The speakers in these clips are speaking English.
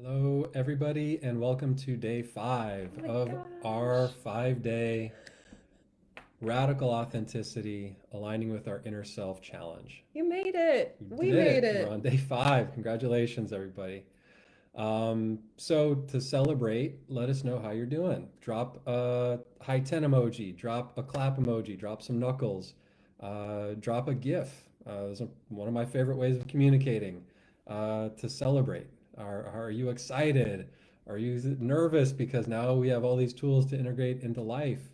Hello, everybody, and welcome to day five Oh my of our gosh. 5 day radical authenticity aligning with our inner self challenge. You made it. You We did made it. We're it. on day five. Congratulations, everybody. So to celebrate, let us know how you're doing. Drop a high 10 emoji, drop a clap emoji, drop some knuckles, drop a GIF. Those are one of my favorite ways of communicating to celebrate. Are you excited? Are you nervous because now we have all these tools to integrate into life?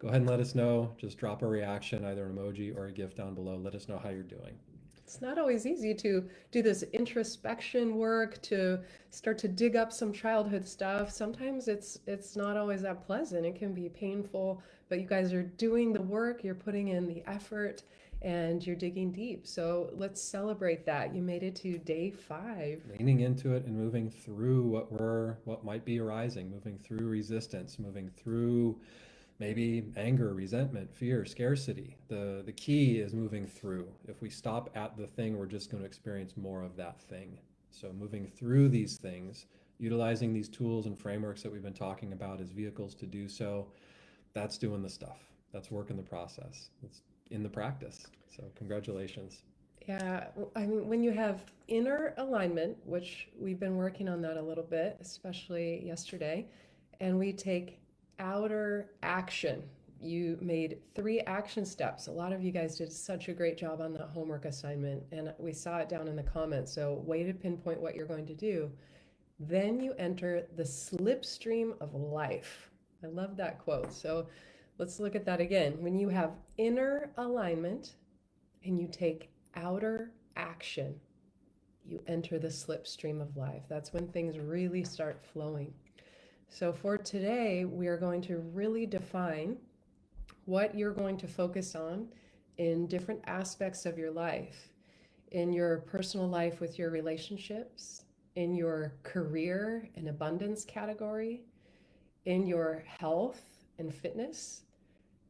Go ahead and let us know. Just drop a reaction, either an emoji or a GIF down below. Let us know how you're doing. It's not always easy to do this introspection work, to start to dig up some childhood stuff. Sometimes it's not always that pleasant. It can be painful, but you guys are doing the work, you're putting in the effort, and you're digging deep. So let's celebrate that. You made it to day 5. Leaning into it and moving through what might be arising, moving through resistance, moving through maybe anger, resentment, fear, scarcity. The key is moving through. If we stop at the thing, we're just going to experience more of that thing. So moving through these things, utilizing these tools and frameworks that we've been talking about as vehicles to do so, that's doing the stuff. That's work in the process. It's in the practice. So congratulations. Yeah, I mean, when you have inner alignment, which we've been working on that a little bit, especially yesterday, and we take outer action. You made 3 action steps. A lot of you guys did such a great job on that homework assignment, and we saw it down in the comments. So, way to pinpoint what you're going to do. Then you enter the slipstream of life. I love that quote. So, let's look at that again. When you have inner alignment, and you take outer action, you enter the slipstream of life. That's when things really start flowing. So, for today, we are going to really define what you're going to focus on in different aspects of your life, in your personal life with your relationships, in your career and abundance category, in your health and fitness,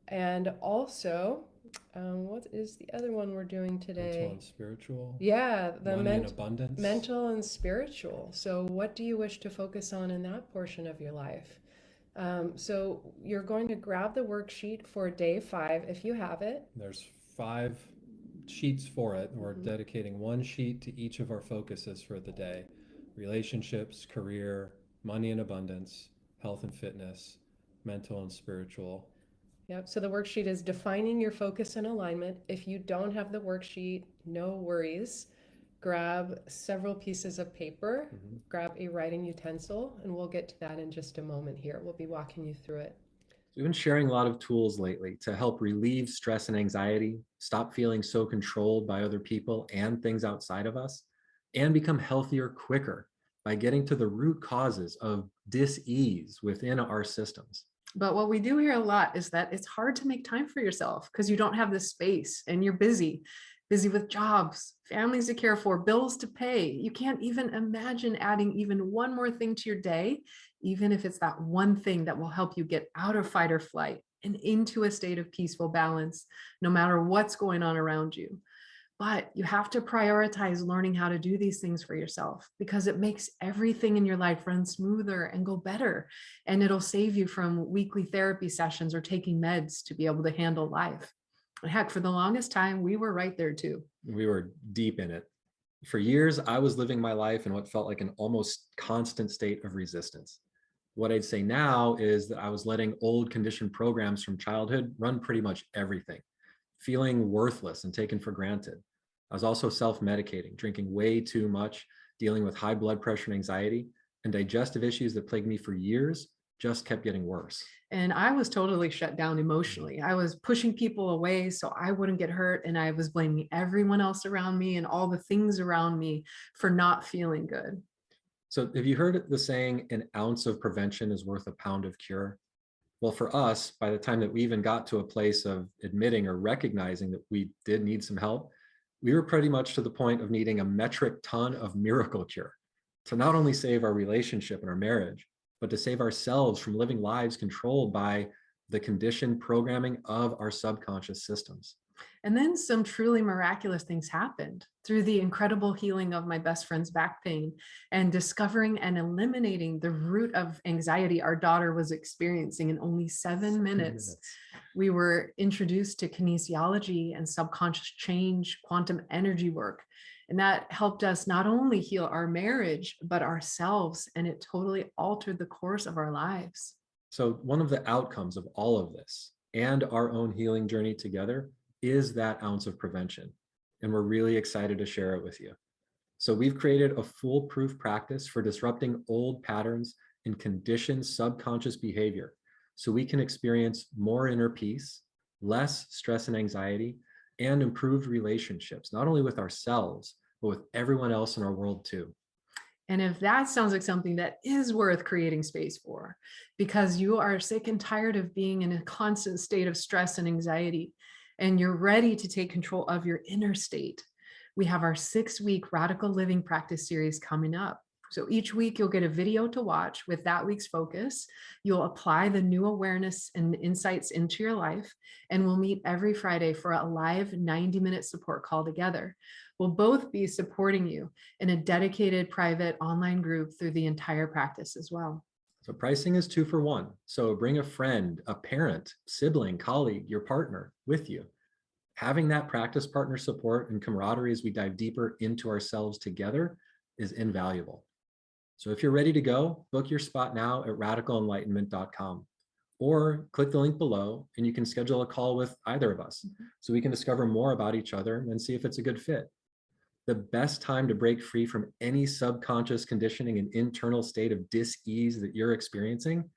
and also, what is the other one we're doing Mental today? and spiritual, Yeah, the money and abundance. mental and spiritual. So, what do you wish to focus on in that portion of your life? So, you're going to grab the worksheet for day 5 if you have it. There's 5 sheets for it. We're Mhm. dedicating one sheet to each of our focuses for the day: relationships, career, money and abundance, health and fitness, mental and spiritual. Yep. So, the worksheet is defining your focus and alignment. If you don't have the worksheet, no worries. Grab several pieces of paper, Mhm. grab a writing utensil, and we'll get to that in just a moment here. We'll be walking you through it. We've been sharing a lot of tools lately to help relieve stress and anxiety, stop feeling so controlled by other people and things outside of us, and become healthier quicker by getting to the root causes of dis-ease within our systems. But what we do hear a lot is that it's hard to make time for yourself because you don't have the space and you're busy with jobs, families to care for, bills to pay. You can't even imagine adding even one more thing to your day, even if it's that one thing that will help you get out of fight or flight and into a state of peaceful balance, no matter what's going on around you. But you have to prioritize learning how to do these things for yourself because it makes everything in your life run smoother and go better. And it'll save you from weekly therapy sessions or taking meds to be able to handle life. Heck, for the longest time, we were right there too. We were deep in it. For years, I was living my life in what felt like an almost constant state of resistance. What I'd say now is that I was letting old conditioned programs from childhood run pretty much everything, feeling worthless and taken for granted. I was also self-medicating, drinking way too much, dealing with high blood pressure and anxiety, and digestive issues that plagued me for years just kept getting worse. And I was totally shut down emotionally. I was pushing people away so I wouldn't get hurt. And I was blaming everyone else around me and all the things around me for not feeling good. So have you heard the saying, an ounce of prevention is worth a pound of cure? Well, for us, by the time that we even got to a place of admitting or recognizing that we did need some help, we were pretty much to the point of needing a metric ton of miracle cure to not only save our relationship and our marriage, but to save ourselves from living lives controlled by the conditioned programming of our subconscious systems. And then some truly miraculous things happened through the incredible healing of my best friend's back pain and discovering and eliminating the root of anxiety our daughter was experiencing in only 7 minutes. We were introduced to kinesiology and subconscious change, quantum energy work. And that helped us not only heal our marriage, but ourselves. And it totally altered the course of our lives. So one of the outcomes of all of this and our own healing journey together is that ounce of prevention. And we're really excited to share it with you. So we've created a foolproof practice for disrupting old patterns and conditioned subconscious behavior so we can experience more inner peace, less stress and anxiety, and improved relationships, not only with ourselves, but with everyone else in our world too. And if that sounds like something that is worth creating space for, because you are sick and tired of being in a constant state of stress and anxiety, and you're ready to take control of your inner state, we have our 6-week radical living practice series coming up. So each week you'll get a video to watch with that week's focus. You'll apply the new awareness and insights into your life, and we'll meet every Friday for a live 90-minute support call together. We'll both be supporting you in a dedicated private online group through the entire practice as well. So pricing is 2 for 1. So bring a friend, a parent, sibling, colleague, your partner with you. Having that practice partner support and camaraderie as we dive deeper into ourselves together is invaluable. So if you're ready to go, book your spot now at radicalenlightenment.com or click the link below and you can schedule a call with either of us so we can discover more about each other and see if it's a good fit. The best time to break free from any subconscious conditioning and internal state of dis-ease that you're experiencing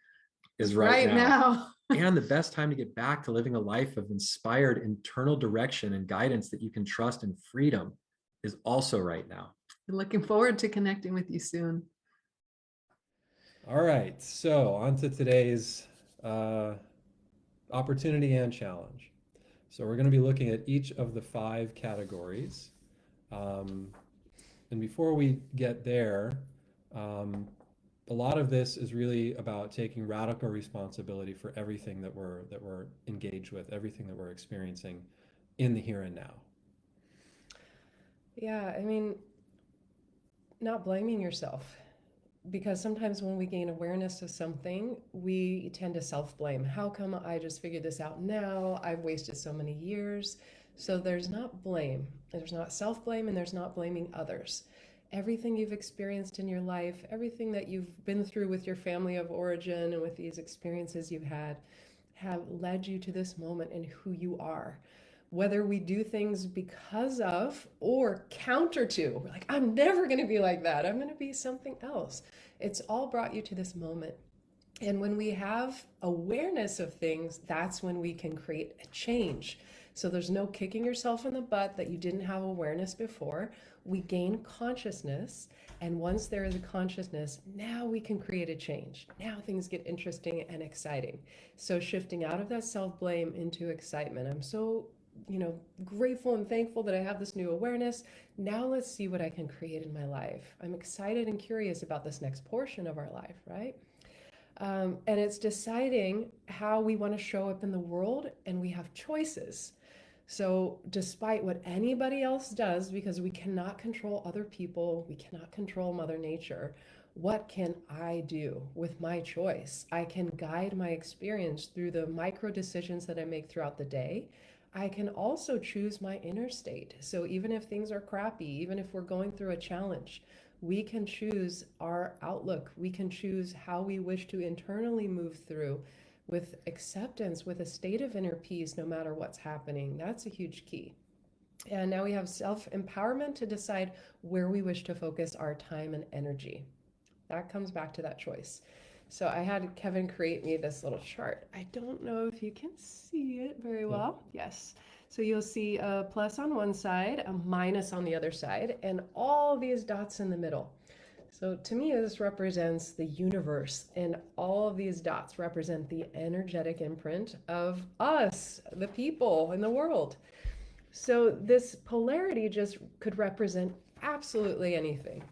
is right now. And the best time to get back to living a life of inspired internal direction and guidance that you can trust and freedom is also right now. Looking forward to connecting with you soon. All right, so on to today's opportunity and challenge. So we're going to be looking at each of the 5 categories. And before we get there, a lot of this is really about taking radical responsibility for everything that we're engaged with, everything that we're experiencing in the here and now. Yeah, I mean, not blaming yourself. Because sometimes when we gain awareness of something, we tend to self-blame. How come I just figured this out now? I've wasted so many years. So there's not blame. There's not self-blame, and there's not blaming others. Everything you've experienced in your life, everything that you've been through with your family of origin and with these experiences you've had, have led you to this moment and who you are. Whether we do things because of or counter to, we're like, I'm never going to be like that. I'm going to be something else. It's all brought you to this moment. And when we have awareness of things, that's when we can create a change. So there's no kicking yourself in the butt that you didn't have awareness before. We gain consciousness. And once there is a consciousness, now we can create a change. Now things get interesting and exciting. So shifting out of that self-blame into excitement. I'm so grateful and thankful that I have this new awareness. Now let's see what I can create in my life. I'm excited and curious about this next portion of our life, right? And it's deciding how we want to show up in the world, and we have choices. So despite what anybody else does, because we cannot control other people, we cannot control Mother Nature, what can I do with my choice? I can guide my experience through the micro decisions that I make throughout the day. I can also choose my inner state. So even if things are crappy, even if we're going through a challenge, we can choose our outlook. We can choose how we wish to internally move through with acceptance, with a state of inner peace, no matter what's happening. That's a huge key. And now we have self-empowerment to decide where we wish to focus our time and energy. That comes back to that choice. So I had Kevin create me this little chart. I don't know if you can see it very well. Yes. So you'll see a plus on one side, a minus on the other side, and all these dots in the middle. So to me, this represents the universe, and all of these dots represent the energetic imprint of us, the people in the world. So this polarity just could represent absolutely anything.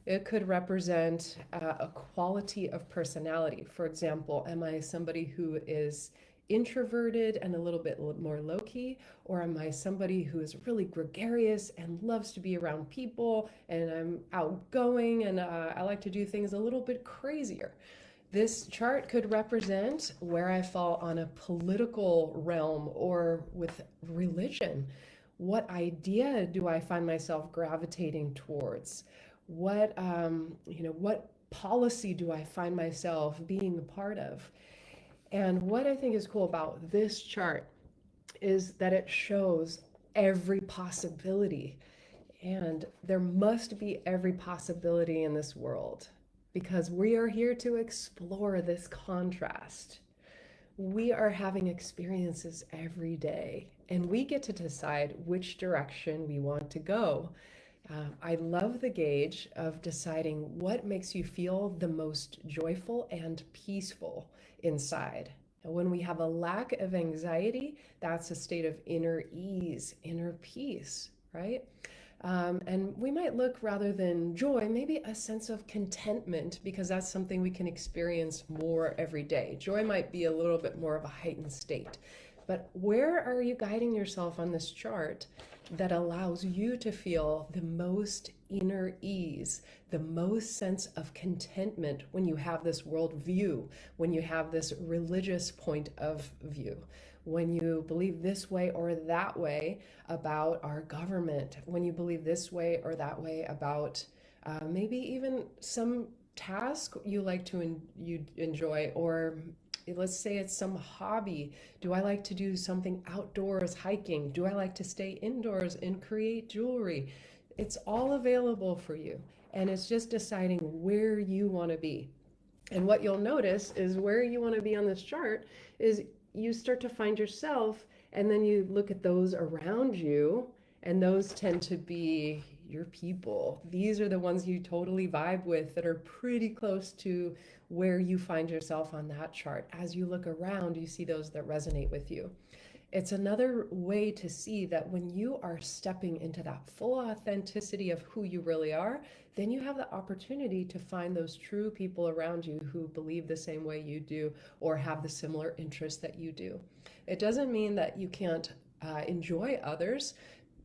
It could represent a quality of personality. For example, am I somebody who is introverted and a little bit more low key? Or am I somebody who is really gregarious and loves to be around people, and I'm outgoing and I like to do things a little bit crazier? This chart could represent where I fall on a political realm or with religion. What idea do I find myself gravitating towards? What policy do I find myself being a part of? And what I think is cool about this chart is that it shows every possibility. And there must be every possibility in this world because we are here to explore this contrast. We are having experiences every day, and we get to decide which direction we want to go. I love the gauge of deciding what makes you feel the most joyful and peaceful inside. And when we have a lack of anxiety, that's a state of inner ease, inner peace, right? And we might look, rather than joy, maybe a sense of contentment, because that's something we can experience more every day. Joy might be a little bit more of a heightened state. But where are you guiding yourself on this chart that allows you to feel the most inner ease, the most sense of contentment when you have this world view, when you have this religious point of view, when you believe this way or that way about our government, when you believe this way or that way about maybe even some task you like to you enjoy, or let's say it's some hobby. Do I like to do something outdoors, hiking? Do I like to stay indoors and create jewelry? It's all available for you. And it's just deciding where you want to be. And what you'll notice is where you want to be on this chart is you start to find yourself, and then you look at those around you, and those tend to be your people. These are the ones you totally vibe with that are pretty close to where you find yourself on that chart. As you look around, you see those that resonate with you. It's another way to see that when you are stepping into that full authenticity of who you really are, then you have the opportunity to find those true people around you who believe the same way you do or have the similar interests that you do. It doesn't mean that you can't enjoy others.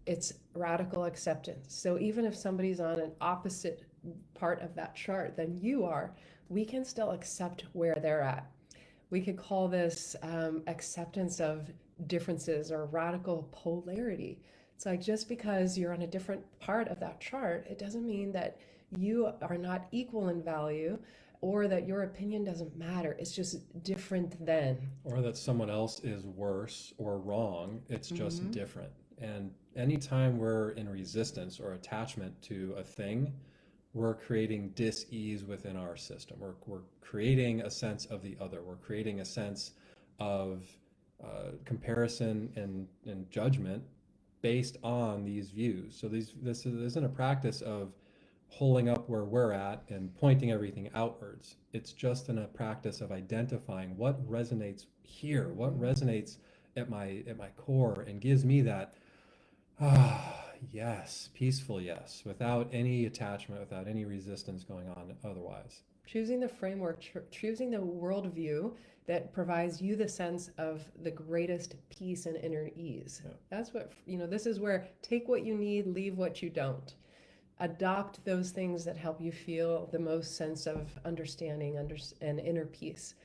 It's radical acceptance. So even if somebody's on an opposite part of that chart than you are, we can still accept where they're at. We could call this acceptance of differences or radical polarity. It's like, just because you're on a different part of that chart, it doesn't mean that you are not equal in value or that your opinion doesn't matter. It's just different than. Or that someone else is worse or wrong. It's just different. And anytime we're in resistance or attachment to a thing, we're creating dis-ease within our system. We're creating a sense of the other. We're creating a sense of comparison and judgment based on these views. So this isn't a practice of holding up where we're at and pointing everything outwards. It's just in a practice of identifying what resonates here, what resonates at my core, and gives me that yes, peaceful yes, without any attachment, without any resistance going on otherwise. Choosing the framework, choosing the worldview that provides you the sense of the greatest peace and inner ease. Yeah. That's what, this is where take what you need, leave what you don't. Adopt those things that help you feel the most sense of understanding and inner peace.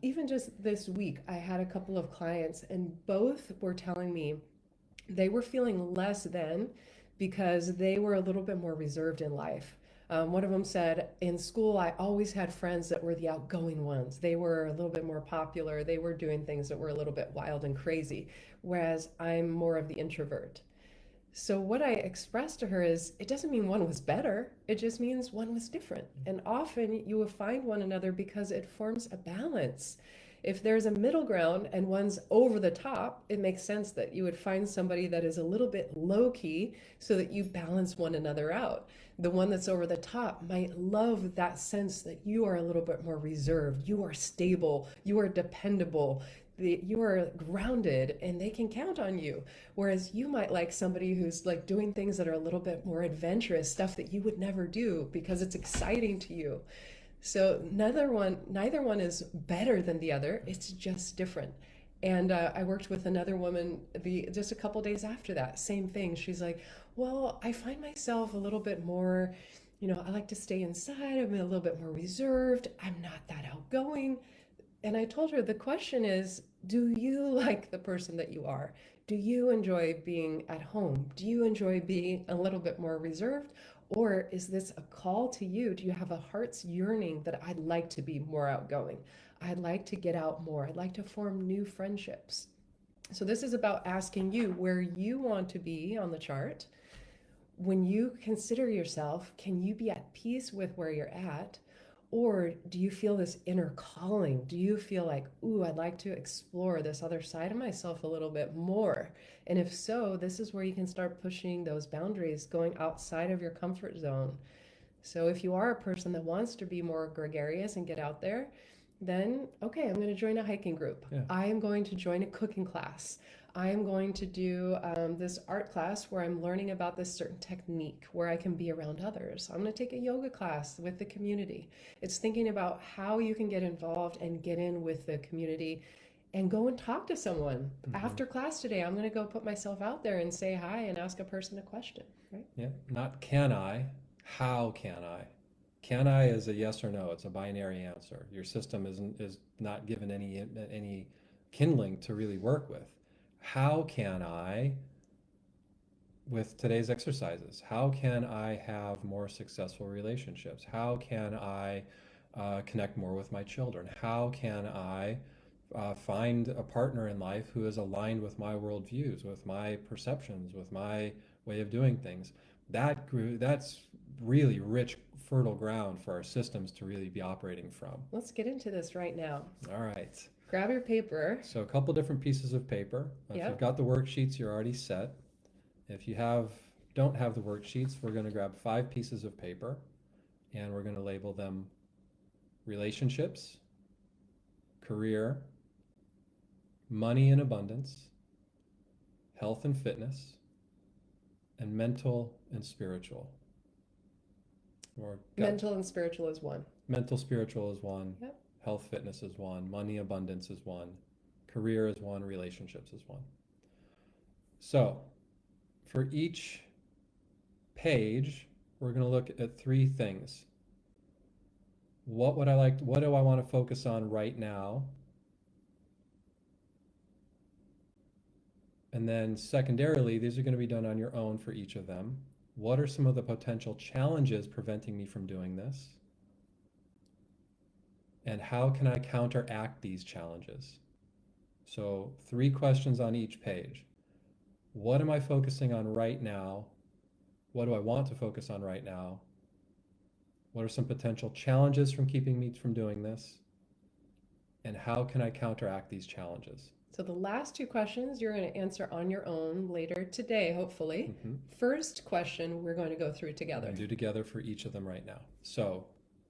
Even just this week, I had a couple of clients, and both were telling me they were feeling less than because they were a little bit more reserved in life. One of them said, in school, I always had friends that were the outgoing ones. They were a little bit more popular. They were doing things that were a little bit wild and crazy, whereas I'm more of the introvert. So what I expressed to her is, it doesn't mean one was better. It just means one was different. And often you will find one another because it forms a balance. If there's a middle ground and one's over the top, it makes sense that you would find somebody that is a little bit low key so that you balance one another out. The one that's over the top might love that sense that you are a little bit more reserved, you are stable, you are dependable, you are grounded, and they can count on you. Whereas you might like somebody who's like doing things that are a little bit more adventurous, stuff that you would never do because it's exciting to you. So neither one is better than the other. It's just different. And I worked with another woman just a couple days after that. Same thing. She's like, "Well, I find myself a little bit more, I like to stay inside. I'm a little bit more reserved. I'm not that outgoing." And I told her the question is, do you like the person that you are? Do you enjoy being at home? Do you enjoy being a little bit more reserved? Or is this a call to you? Do you have a heart's yearning that I'd like to be more outgoing? I'd like to get out more. I'd like to form new friendships. So, this is about asking you where you want to be on the chart. When you consider yourself, can you be at peace with where you're at? Or do you feel this inner calling? Do you feel like, ooh, I'd like to explore this other side of myself a little bit more? And if so, this is where you can start pushing those boundaries, going outside of your comfort zone. So if you are a person that wants to be more gregarious and get out there, then okay, I'm going to join a hiking group. Yeah. I am going to join a cooking class. I am going to do this art class where I'm learning about this certain technique where I can be around others. I'm going to take a yoga class with the community. It's thinking about how you can get involved and get in with the community and go and talk to someone. After class today, I'm going to go put myself out there and say hi and ask a person a question, right? Yeah, not can I, how can I? Can I is a yes or no. It's a binary answer. Your system is not given any kindling to really work with. How can I, with today's exercises, how can I have more successful relationships? How can I connect more with my children? How can I find a partner in life who is aligned with my worldviews, with my perceptions, with my way of doing things? That's really rich, fertile ground for our systems to really be operating from. Let's get into this right now. All right. Grab your paper. So a couple different pieces of paper. If Yep. you've got the worksheets, you're already set. If you don't have the worksheets, we're going to grab 5 pieces of paper and we're going to label them relationships, career, money and abundance, health and fitness, and mental and spiritual. Or Mental and spiritual is one. mental, spiritual is one. Yep. Health, fitness is one. Money, abundance is one. Career is one. Relationships is one. So, for each page, we're going to look at 3 things. What do I want to focus on right now? And then secondarily, these are going to be done on your own for each of them. What are some of the potential challenges preventing me from doing this? And how can I counteract these challenges? So 3 questions on each page. What am I focusing on right now? What do I want to focus on right now? What are some potential challenges from keeping me from doing this? And how can I counteract these challenges? So the last 2 questions you're going to answer on your own later today, hopefully. First question we're going to go through together. Do together for each of them right now. So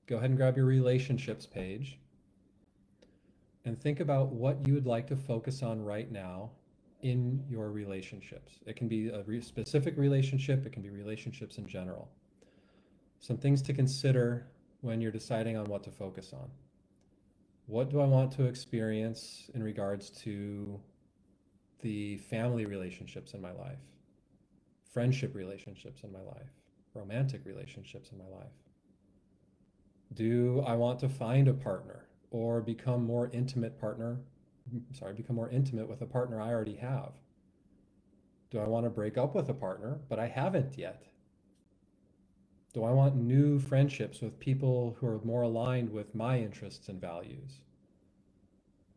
go ahead and grab your relationships page and think about what you would like to focus on right now in your relationships. It can be a specific relationship, it can be relationships in general. Some things to consider when you're deciding on what to focus on. What do I want to experience in regards to the family relationships in my life, friendship relationships in my life, romantic relationships in my life? Do I want to find a partner or become more intimate with a partner I already have? Do I want to break up with a partner, but I haven't yet? Do I want new friendships with people who are more aligned with my interests and values?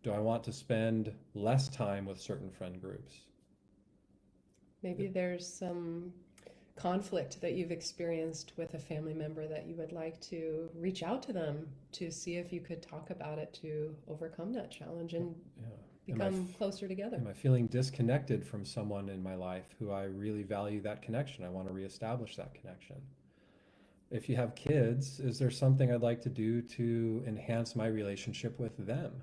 Do I want to spend less time with certain friend groups? Maybe there's some conflict that you've experienced with a family member that you would like to reach out to them to see if you could talk about it to overcome that challenge and become closer together. Am I feeling disconnected from someone in my life who I really value that connection? I want to reestablish that connection. If you have kids, is there something I'd like to do to enhance my relationship with them?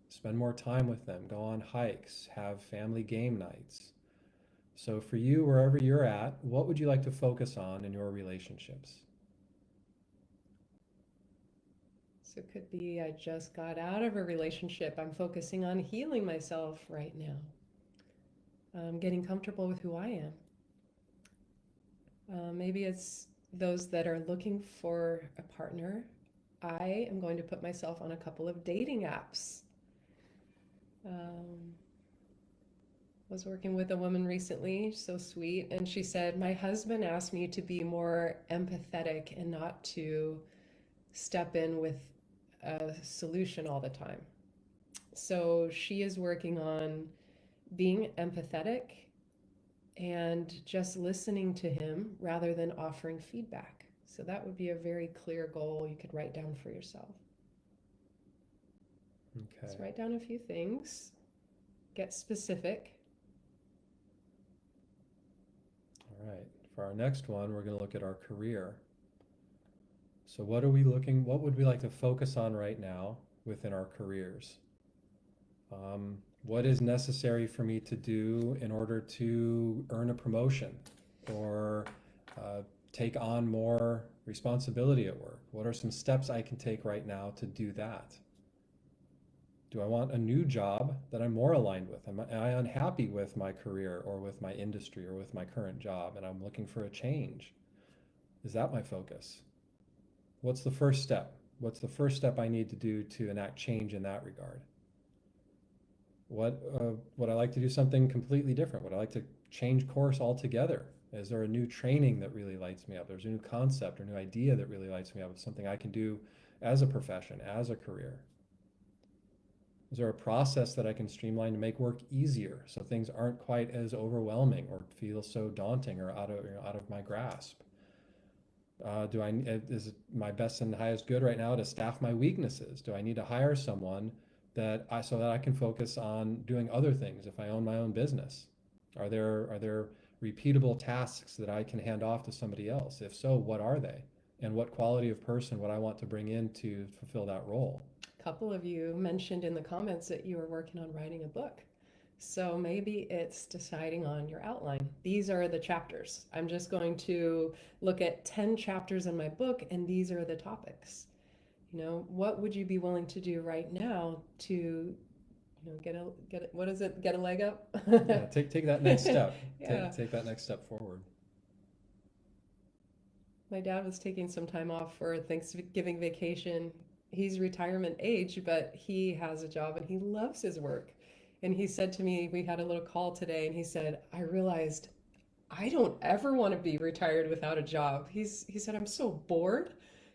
Spend more time with them, go on hikes, have family game nights. So for you, wherever you're at, what would you like to focus on in your relationships? So it could be I just got out of a relationship. I'm focusing on healing myself right now. Getting comfortable with who I am. Maybe it's those that are looking for a partner. I am going to put myself on a couple of dating apps. Was working with a woman recently, so sweet, and she said, my husband asked me to be more empathetic and not to step in with a solution all the time. So she is working on being empathetic and just listening to him rather than offering feedback. So that would be a very clear goal you could write down for yourself. Okay. Just write down a few things, get specific. All right. For our next one, we're going to look at our career. So what would we like to focus on right now within our careers? What is necessary for me to do in order to earn a promotion or take on more responsibility at work? What are some steps I can take right now to do that? Do I want a new job that I'm more aligned with? Am I unhappy with my career or with my industry or with my current job and I'm looking for a change? Is that my focus? What's the first step? What's the first step I need to do to enact change in that regard? Would I like to do something completely different? Would I like to change course altogether? Is there a new training that really lights me up? There's a new concept or new idea that really lights me up. It's something I can do as a profession, as a career. Is there a process that I can streamline to make work easier so things aren't quite as overwhelming or feel so daunting or out of my grasp? Is it my best and highest good right now to staff my weaknesses? Do I need to hire someone so that I can focus on doing other things if I own my own business? Are there repeatable tasks that I can hand off to somebody else? If so, what are they? And what quality of person would I want to bring in to fulfill that role? A couple of you mentioned in the comments that you were working on writing a book. So maybe it's deciding on your outline. These are the chapters. I'm just going to look at 10 chapters in my book, and these are the topics. What would you be willing to do right now to, get a leg up? Yeah, take that next step. Yeah. Take that next step forward. My dad was taking some time off for Thanksgiving vacation. He's retirement age, but he has a job and he loves his work. And he said to me, we had a little call today, and he said, I realized I don't ever want to be retired without a job. He said, I'm so bored.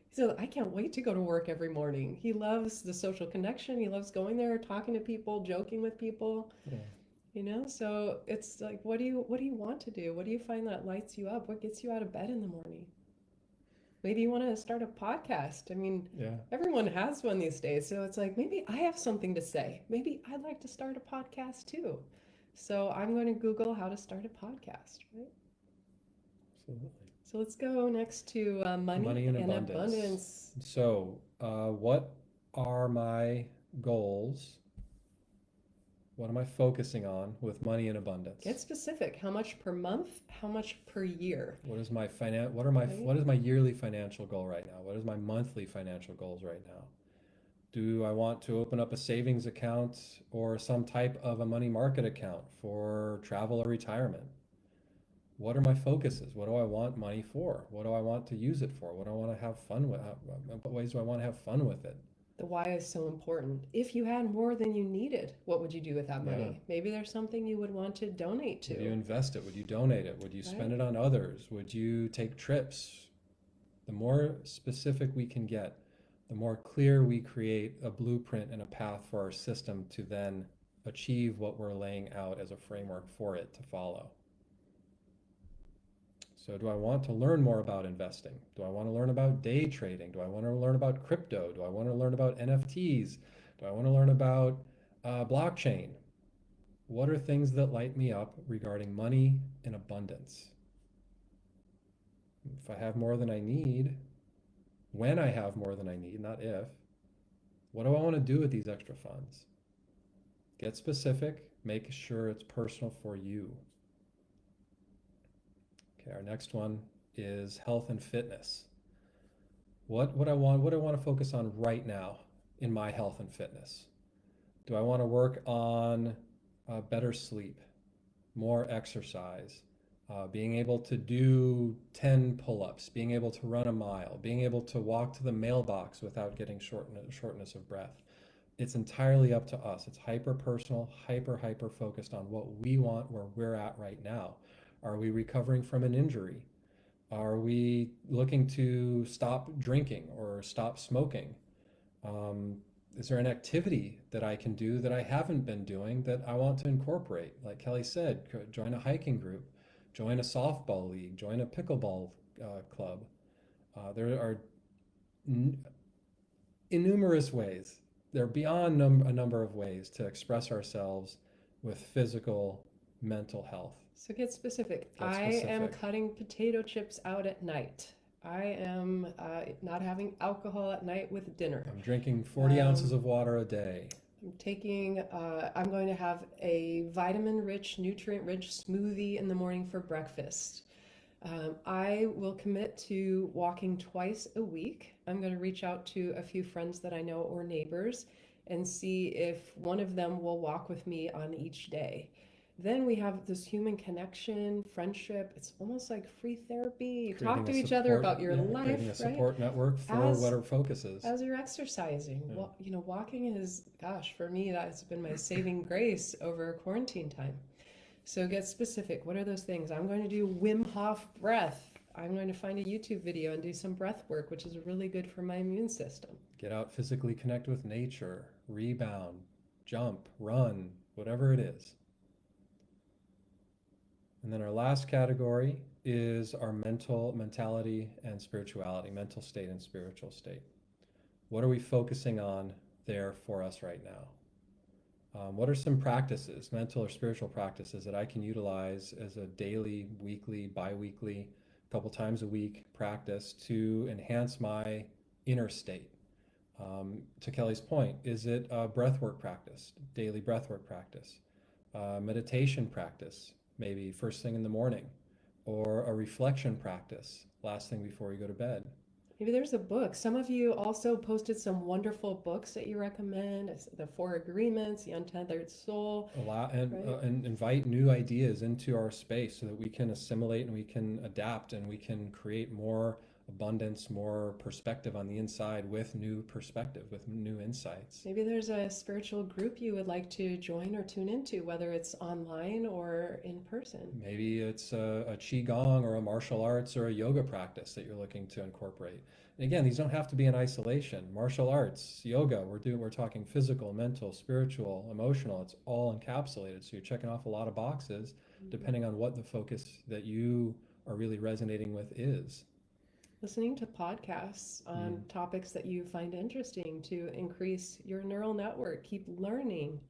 He said, I can't wait to go to work every morning. He loves the social connection. He loves going there, talking to people, joking with people. Yeah. So it's like, what do you want to do? What do you find that lights you up? What gets you out of bed in the morning? Maybe you want to start a podcast. I mean, Yeah. everyone has one these days. So it's like, maybe I have something to say. Maybe I'd like to start a podcast too. So I'm going to Google how to start a podcast, right? Absolutely. So let's go next to money and and abundance. abundance. So, what are my goals? What am I focusing on with money and abundance? Get specific. How much per month? How much per year? What is my yearly financial goal right now? What is my monthly financial goals right now? Do I want to open up a savings account or some type of a money market account for travel or retirement? What are my focuses? What do I want money for? What do I want to use it for? What do I want to have fun with? What ways do I want to have fun with it? The why is so important. If you had more than you needed, what would you do with that money? Yeah. Maybe there's something you would want to donate to. Would you invest it? Would you donate it? Would you spend it on others? Would you take trips? The more specific we can get, the more clear we create a blueprint and a path for our system to then achieve what we're laying out as a framework for it to follow. So do I want to learn more about investing? Do I want to learn about day trading? Do I want to learn about crypto? Do I want to learn about NFTs? Do I want to learn about blockchain? What are things that light me up regarding money and abundance? If I have more than I need, when I have more than I need, not if, what do I want to do with these extra funds? Get specific, make sure it's personal for you. Okay, our next one is health and fitness. What do I want to focus on right now in my health and fitness? Do I want to work on better sleep, more exercise, being able to do 10 pull-ups, being able to run a mile, being able to walk to the mailbox without getting shortness of breath? It's entirely up to us. It's hyper personal, hyper focused on what we want where we're at right now. Are we recovering from an injury? Are we looking to stop drinking or stop smoking? Um, is there an activity that I can do that I haven't been doing that I want to incorporate? Like Kelly said, join a hiking group, join a softball league, join a pickleball club. There are n- innumerous ways. They're beyond a number of ways to express ourselves with physical, mental health. So get specific. Get I am specific. cutting potato chips out at night. I am not having alcohol at night with dinner. I'm drinking 40 ounces Um, of water a day. I'm going to have a vitamin-rich, nutrient-rich smoothie in the morning for breakfast. I will commit to walking twice a week. I'm going to reach out to a few friends that I know or neighbors and see if one of them will walk with me on each day. Then we have this human connection, friendship. It's almost like free therapy. You talk Creating to a each other support, about your yeah, creating a life, right? support network for what As our focus is. as you're exercising. Yeah. Well, walking is, gosh, for me, that's been my saving grace over quarantine time. So get specific. What are those things? I'm going to do Wim Hof breath. I'm going to find a YouTube video and do some breath work, which is really good for my immune system. Get out, physically connect with nature, rebound, jump, run, whatever it is. And then our last category is our mentality and spirituality, mental state and spiritual state. What are we focusing on there for us right now? What are some practices, mental or spiritual practices, that I can utilize as a daily, weekly, bi-weekly, couple times a week practice to enhance my inner state? To Kelly's point, is it a breathwork practice, daily breathwork practice, meditation practice, maybe first thing in the morning, or a reflection practice, last thing before you go to bed? Maybe there's a book. Some of you also posted some wonderful books that you recommend. The Four Agreements, The Untethered Soul, Allow right? and invite new ideas into our space so that we can assimilate and we can adapt and we can create more abundance, more perspective on the inside with new perspective, with new insights. Maybe there's a spiritual group you would like to join or tune into, whether it's online or in person. Maybe it's a qigong or a martial arts or a yoga practice that you're looking to incorporate. And again, these don't have to be in isolation. Martial arts, yoga, we're talking physical, mental, spiritual, emotional. It's all encapsulated. So you're checking off a lot of boxes depending on what the focus that you are really resonating with is. Listening to podcasts on topics that you find interesting to increase your neural network, keep learning,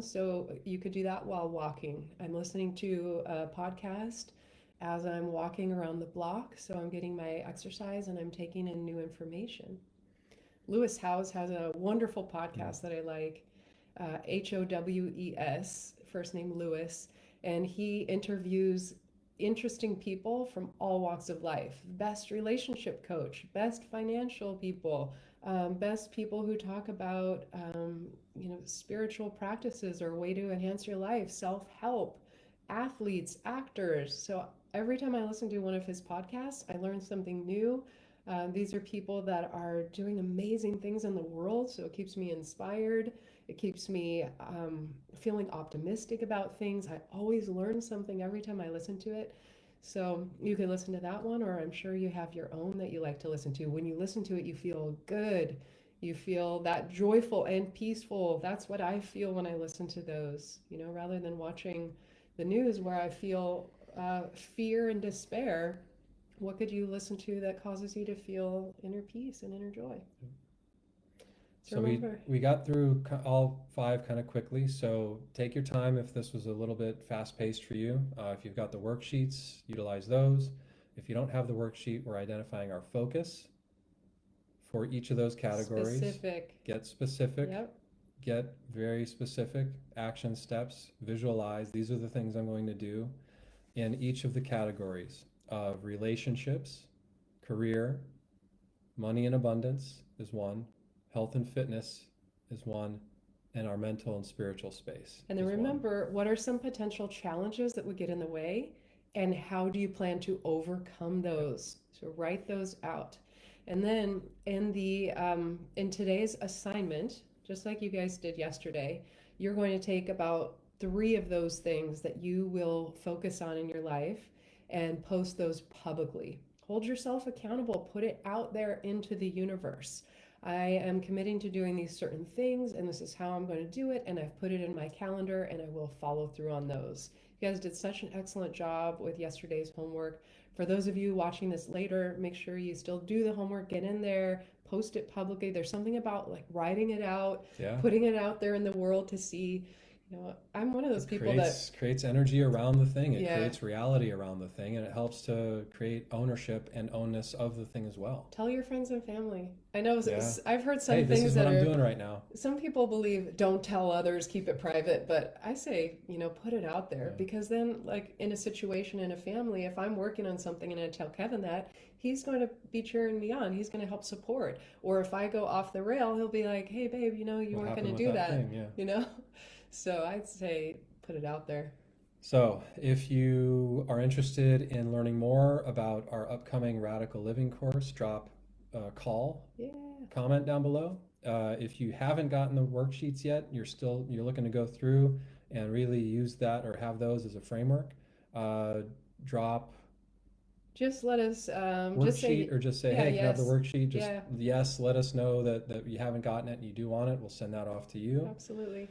so you could do that while walking. I'm listening to a podcast as I'm walking around the block, so I'm getting my exercise and I'm taking in new information. Lewis Howes has a wonderful podcast that I like, Howes, first name Lewis, and he interviews interesting people from all walks of life. Best relationship coach, best financial people, best people who talk about spiritual practices or a way to enhance your life, self-help, athletes, actors. So every time I listen to one of his podcasts, I learn something new. These are people that are doing amazing things in the world, so it keeps me inspired. It keeps me feeling optimistic about things. I always learn something every time I listen to it. So you can listen to that one, or I'm sure you have your own that you like to listen to. When you listen to it, you feel good. You feel that joyful and peaceful. That's what I feel when I listen to those, rather than watching the news where I feel fear and despair. What could you listen to that causes you to feel inner peace and inner joy? So we got through all 5 kind of quickly. So take your time if this was a little bit fast paced for you. If you've got the worksheets, utilize those. If you don't have the worksheet, we're identifying our focus for each of those categories. Specific. Get specific. Yep. Get very specific action steps. Visualize. These are the things I'm going to do in each of the categories of relationships, career, Money and abundance is one. Health and fitness is one. And our mental and spiritual space And then is one. remember, what are some potential challenges that would get in the way? And how do you plan to overcome those? So write those out. And then in today's assignment, just like you guys did yesterday, you're going to take about 3 of those things that you will focus on in your life and post those publicly. Hold yourself accountable, put it out there into the universe. I am committing to doing these certain things, and this is how I'm going to do it, and I've put it in my calendar, and I will follow through on those. You guys did such an excellent job with yesterday's homework. For those of you watching this later, make sure you still do the homework, get in there, post it publicly. There's something about like writing it out, Yeah. putting it out there in the world to see. You know, I'm one of those people that Creates energy around the thing. It Yeah. creates reality around the thing, and it helps to create ownership and ownness of the thing as well. tell your friends and family. I know Yeah. I've heard some Hey, this things is what that I'm are doing right now. some people believe don't tell others, keep it private, but I say, put it out there Yeah. because then like in a situation in a family, if I'm working on something and I tell Kevin that, he's going to be cheering me on. He's going to help support. Or if I go off the rail, he'll be like, "Hey babe, you What weren't going happened to with do that." thing? Yeah. So I'd say put it out there. So, if you are interested in learning more about our upcoming Radical Living course, drop a Yeah. comment down below. If you haven't gotten the worksheets yet, you're looking to go through and really use that or have those as a framework. Drop Just let us just worksheet say or just say, yeah, hey, can I have the yes. worksheet? Just Yeah. yes, let us know that you haven't gotten it and you do want it. We'll send that off to you. Absolutely.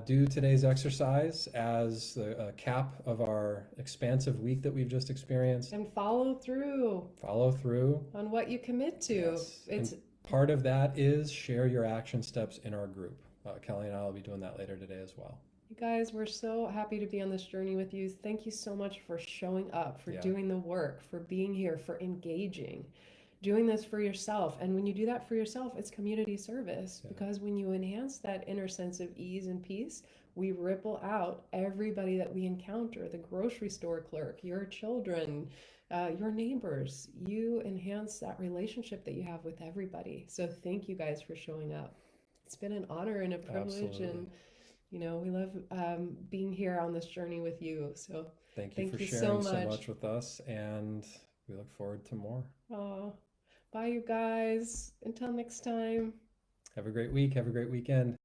Do today's exercise as the cap of our expansive week that we've just experienced. And follow through Follow through. on what you commit to. Yes. It's And part of that is share your action steps in our group. Kelly and I will be doing that later today as well. You guys, we're so happy to be on this journey with you. Thank you so much for showing up, for Yeah. doing the work, for being here, for engaging, doing this for yourself. And when you do that for yourself, it's community service Yeah. because when you enhance that inner sense of ease and peace, we ripple out everybody that we encounter, the grocery store clerk, your children, your neighbors. You enhance that relationship that you have with everybody. So thank you guys for showing up. It's been an honor and a privilege, Absolutely. and we love being here on this journey with you. So Thank you Thank for you so sharing so much. much with us, and we look forward to more. bye, you guys. Until next time. Have a great week. Have a great weekend.